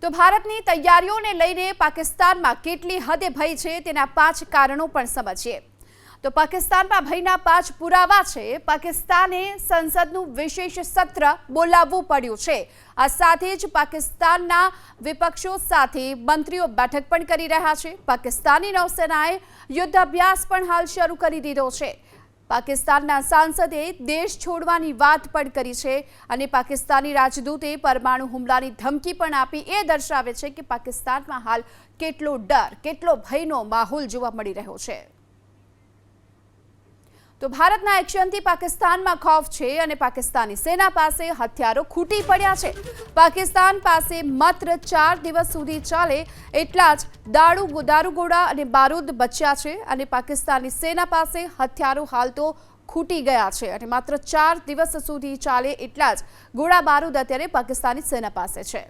તો ભારતની તૈયારીઓને લઈને પાકિસ્તાનમાં કેટલી હદે ભય છે તેના 5 કારણો પણ સમજીએ। તો પાકિસ્તાનમાં ભયના 5 પુરાવા છે। પાકિસ્તાને સંસદનું વિશેષ સત્ર બોલાવવું પડ્યું છે। આ સાથે જ પાકિસ્તાનના વિપક્ષો સાથે મંત્રીઓ બેઠક પણ કરી રહ્યા છે। પાકિસ્તાની નૌસેનાએ યુદ્ધ અભ્યાસ પણ હાલ શરૂ કરી દીધો છે। પાકિસ્તાનના સાંસદે દેશ છોડવાની વાત પણ કરી છે અને પાકિસ્તાની રાજદૂતે પરમાણુ હુમલાની ધમકી પણ આપી। એ દર્શાવે છે કે પાકિસ્તાનમાં હાલ કેટલો ડર, કેટલો ભયનો માહોલ જોવા મળી રહ્યો છે। તો ભારતના એક્શનથી પાકિસ્તાનમાં ખૌફ છે અને પાકિસ્તાની સેના પાસે હથિયારો ખૂટી પડ્યા છે। પાકિસ્તાન પાસે માત્ર 4 દિવસ સુધી ચાલે એટલા જ દારૂગોળા અને બારૂદ બચ્યા છે અને પાકિસ્તાની સેના પાસે હથિયારો હાલ તો ખૂટી ગયા છે અને માત્ર 4 દિવસ સુધી ચાલે એટલા જ ગોળા બારૂદ અત્યારે પાકિસ્તાની સેના પાસે છે।